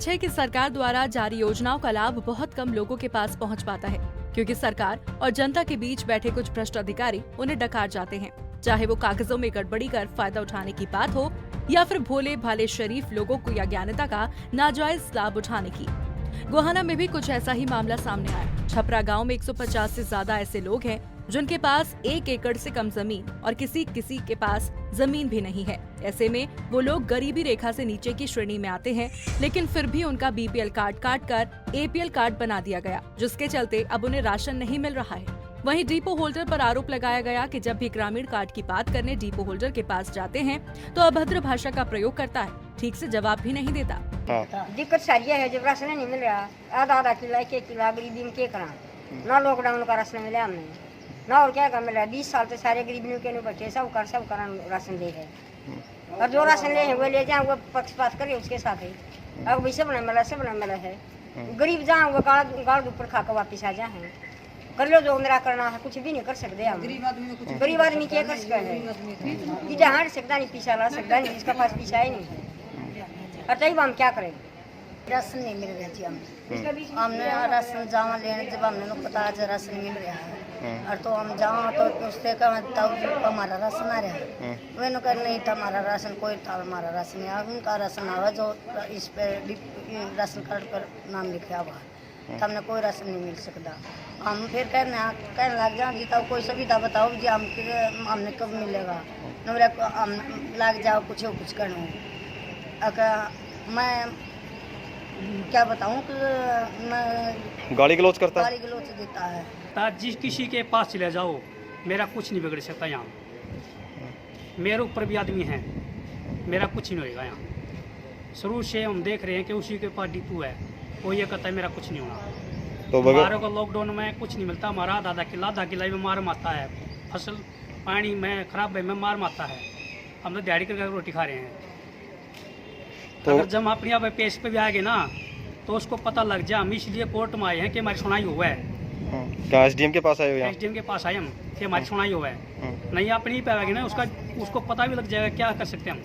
सच है कि सरकार द्वारा जारी योजनाओं का लाभ बहुत कम लोगों के पास पहुंच पाता है, क्योंकि सरकार और जनता के बीच बैठे कुछ भ्रष्ट अधिकारी उन्हें डकार जाते हैं, चाहे वो कागजों में गड़बड़ी कर फायदा उठाने की बात हो या फिर भोले भाले शरीफ लोगों को या ज्ञानता का नाजायज लाभ उठाने की। गोहाना में भी कुछ ऐसा ही मामला सामने आया। छपरा गांव में 150 से ज्यादा ऐसे लोग हैं जिनके पास 1 एकड़ से कम जमीन और किसी के पास जमीन भी नहीं है। ऐसे में वो लोग गरीबी रेखा से नीचे की श्रेणी में आते हैं, लेकिन फिर भी उनका बीपीएल कार्ड काट कर एपीएल कार्ड बना दिया गया, जिसके चलते अब उन्हें राशन नहीं मिल रहा है। वहीं डिपो होल्डर पर आरोप लगाया गया कि जब भी ग्रामीण कार्ड की बात करने डिपो होल्डर के पास जाते हैं तो अभद्र भाषा का प्रयोग करता है, ठीक से जवाब भी नहीं देता। दिक्कत सारी है, जब राशन नहीं मिल रहा, आधा किलो 1 किलो गरीबी में क्या करा, ना लॉकडाउन का राशन मिला हमने, ना और क्या मिल रहा है। 20 साल से सारे गरीब के बच्चे सब कर राशन दे रहे, और जो राशन ले वो ले जाए, वो पक्षपात करे उसके साथ ही। अब वैसे बना मिला से बना मिला है, गरीब जहाँ वो गाड़ ऊपर खा कर वापिस आ जाए, कर लो जो मेरा करना है, कुछ भी नहीं कर सकते हम। गरीब आदमी क्या कर सकता है, कि जहाँ सकता नहीं, पीछा ला सकता नहीं, जिसका पास पीछा ही नहीं है, अतएव हम क्या करें। राशन नहीं मिल रहा थी हमने राशन जावा लेने, जब हमने पता आज राशन मिल रहा है, और तो हम जावा तो उससे तब हमारा राशन आ रहा है, मैंने कहा नहीं था हमारा राशन, कोई था हमारा राशन नहीं आ, उनका राशन आवा जो इस पे राशन कार्ड पर नाम लिखा हुआ, हमने कोई राशन नहीं मिल सकता। हम फिर कहने लग जाएंगे तब कोई सुविधा बताओ जी, हमने कब मिलेगा, हम लग जाओ कुछ करूँ। अगर मैं क्या बताऊँ कि मैं गाली गलौज करता गाली गलौज देता है। जिस किसी के पास चले जाओ, मेरा कुछ नहीं बिगड़ सकता यहाँ, मेरे ऊपर भी आदमी हैं, मेरा कुछ नहीं होएगा यहाँ। शुरू से हम देख रहे हैं कि उसी के पास डिपो है, वो ये कहता है मेरा कुछ नहीं होना। तो हमारे को लॉकडाउन में कुछ नहीं मिलता, हमारा आधा किला में मार मारता है, फसल पानी में खराब में मार मारता है, हम तो दिहाड़ी करके रोटी खा रहे हैं। तो अगर जब अपने आप पेश पे भी आएंगे ना तो उसको पता लग जाए। हम इसलिए कोर्ट में आए हैं कि हमारी सुनाई हुआ है। क्या एसडीएम के पास आए हो? एसडीएम के पास आए हम कि हमारी सुनाई हुआ है, नहीं अपनी पे आएगी ना उसको पता भी लग जाएगा, क्या कर सकते हैं हम,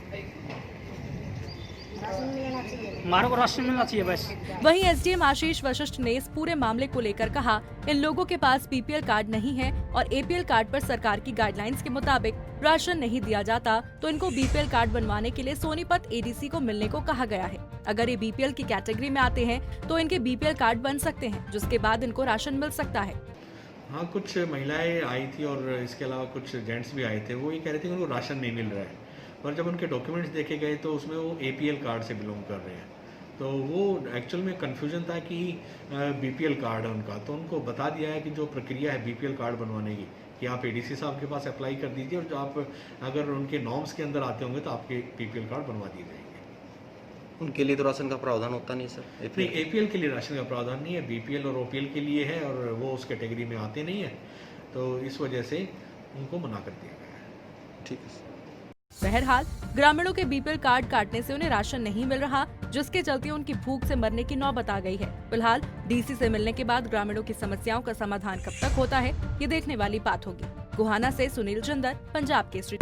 हमारे को राशन मिलना चाहिए बस। वहीं एसडीएम आशीष वशिष्ठ ने इस पूरे मामले को लेकर कहा, इन लोगों के पास बीपीएल कार्ड नहीं है और एपीएल कार्ड पर सरकार की गाइडलाइंस के मुताबिक राशन नहीं दिया जाता, तो इनको बीपीएल कार्ड बनवाने के लिए सोनीपत एडीसी को मिलने को कहा गया है। अगर ये बीपीएल की कैटेगरी में आते हैं तो इनके बीपीएल कार्ड बन सकते हैं, जिसके बाद इनको राशन मिल सकता है। हाँ, कुछ महिलाएं आई थी और इसके अलावा कुछ जेंट्स भी आए थे, वो ये कह रहे थे कि उनको राशन नहीं मिल रहा है, और जब उनके डॉक्यूमेंट्स देखे गए तो उसमें वो एपीएल कार्ड से बिलोंग कर रहे हैं। तो वो एक्चुअल में कन्फ्यूजन था कि बीपीएल कार्ड है उनका, तो उनको बता दिया है कि जो प्रक्रिया है बीपीएल कार्ड बनवाने की, कि आप एडीसी साहब के पास अप्लाई कर दीजिए, और जो आप अगर उनके नॉर्म्स के अंदर आते होंगे तो आपके बीपीएल कार्ड बनवा दिए जाएंगे। उनके लिए तो राशन का प्रावधान होता नहीं सर? नहीं, एपीएल के लिए राशन का प्रावधान नहीं है, बीपीएल और ओपीएल के लिए है, और वो उस कैटेगरी में आते नहीं है, तो इस वजह से उनको मना कर दिया गया है। ठीक है। बहरहाल ग्रामीणों के बीपीएल कार्ड काटने से उन्हें राशन नहीं मिल रहा, जिसके चलते उनकी भूख से मरने की नौबत आ गई है। फिलहाल डीसी से मिलने के बाद ग्रामीणों की समस्याओं का समाधान कब तक होता है, ये देखने वाली बात होगी। गोहाना से सुनील चंदर, पंजाब केसरी।